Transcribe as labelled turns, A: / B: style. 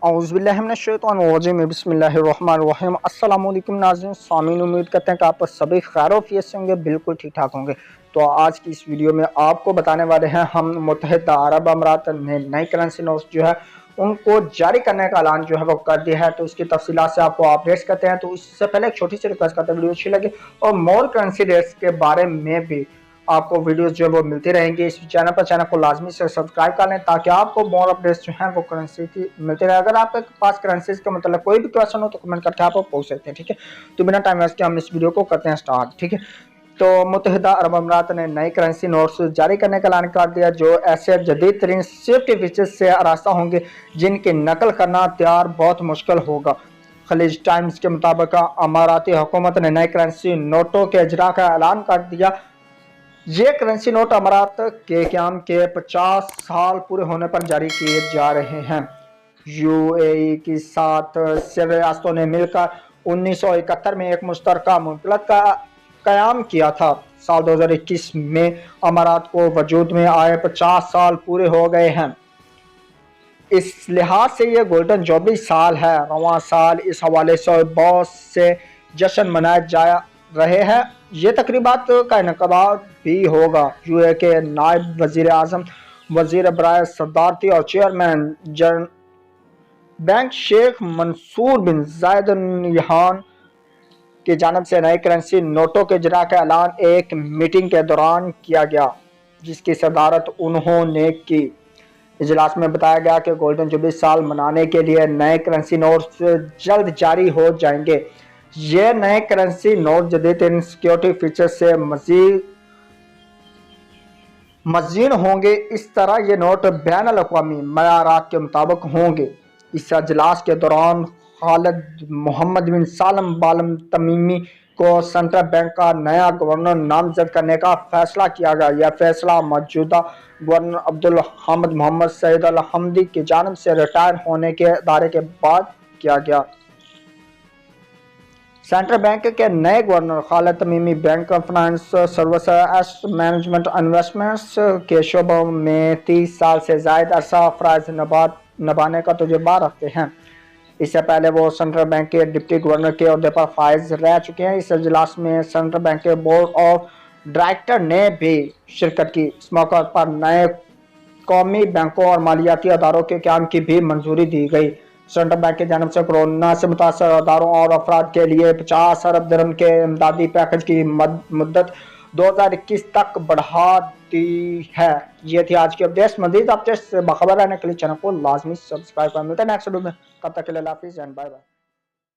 A: औज़ुबिल्लाहि बिस्मिल्लाहिर्रहमानिर्रहीम। अस्सलाम वालेकुम नाज़रीन सामीन, उम्मीद करते हैं कि आप सभी खैर-ओ-आफ़ियत से होंगे, बिल्कुल ठीक ठाक होंगे। तो आज की इस वीडियो में आपको बताने वाले हैं हम मुत्तहिदा अरब अमारात ने नई करेंसी नोट्स जो है उनको जारी करने का ऐलान जो है वो कर दिया है। तो इसकी तफसीलात से आपको अपडेट्स करते हैं। तो इससे पहले एक छोटी सी रिक्वेस्ट करते हैं, वीडियो अच्छी लगे और मोर करेंसी रेट्स के बारे में भी आपको वीडियोस जो है वो मिलती रहेंगी इस चैनल को लाजमी से सब्सक्राइब कर लें ताकि आपको मोर अपडेट्स जो हैं वो करेंसी की मिलती रहे। अगर आपके पास करेंसीज का मतलब कोई भी क्वेश्चन हो तो कमेंट करके आप पूछ सकते हैं, ठीक है। तो बिना टाइम वेस्ट के हम इस वीडियो को करते हैं स्टार्ट, ठीक है। तो मुत्तहिदा अरब अमारात ने नई करेंसी नोट्स जारी करने का ऐलान कर दिया जो ऐसे जदीद तरीन सेफ्टी फीचर्स से आरास्ता होंगे जिनकी नकल करना तैयार बहुत मुश्किल होगा। खलीज टाइम्स के मुताबिक अमाराती हुकूमत ने नई करेंसी नोटों के इजरा का ऐलान कर दिया। ये करेंसी नोट अमारात के क़याम के 50 साल पूरे होने पर जारी किए जा रहे हैं। यूएई की 7 रियासतों ने मिलकर 1971 में एक मुश्तरका मुल्क का क़याम किया था। साल 2021 में अमारात को वजूद में आए 50 साल पूरे हो गए हैं। इस लिहाज से ये गोल्डन जुबली साल है। रवां साल इस हवाले से बहुत से जश्न मनाए जा रहे हैं। ये तकरीबात का इनक़ाद भी होगा। यूए के नायब वज़ीर आज़म, वज़ीर बराए सदारती और chairman general bank Sheikh Mansour bin Zayed Al Nahyan की जानिब से नए करेंसी नोटों के इजरा का ऐलान एक मीटिंग के दौरान किया गया जिसकी सदारत उन्होंने की। इजलास में बताया गया कि गोल्डन जुबली साल मनाने के लिए नए करेंसी नोट्स जल्द जारी हो जाएंगे। ये नए करेंसी नोट जदीद इन सिक्योरिटी फीचर से मज़ीन होंगे। इस तरह ये नोट बैन अल-अक़वामी मयारात के मुताबिक होंगे। इस इजलास के दौरान खालिद मोहम्मद बिन सालम बालम तमीमी को सेंट्रल बैंक का नया गवर्नर नामजद करने का फैसला किया गया। यह फैसला मौजूदा गवर्नर अब्दुल हामिद मोहम्मद सईद अल हमदी की जानिब से रिटायर होने के दायरे के बाद किया गया। सेंट्रल बैंक के नए governor Khalid Tamimi bank finance service, asset management, investments के शोबों में 30 साल से ज़ायद अरसा फ़राइज़ निभाने का तजुर्बा रखते हैं। इससे पहले वो सेंट्रल बैंक के डिप्टी गवर्नर के ओहदे पर फाइज रह चुके हैं। इस इजलास में सेंट्रल बैंक के बोर्ड ऑफ डायरेक्टर ने भी शिरकत की। इस मौके पर नए कौमी बैंकों और मालियाती अदारों के क़याम की भी मंजूरी दी गई। सेंट्रल बैंक की जानिब से कोरोना से मुतासर अदारों और अफराद के लिए 50 अरब दिरहम के इमदादी पैकेज की मुद्दत 2021 तक बढ़ा दी है। ये थी आज की अपडेट्स। मज़ीद अपडेट्स से बाखबर रहने के लिए चैनल को लाजमी सब्सक्राइब कर। मिलते हैं नेक्स्ट वीडियो में, तब तक के लिए अल्लाह हाफ़िज़ एंड बाय बाय।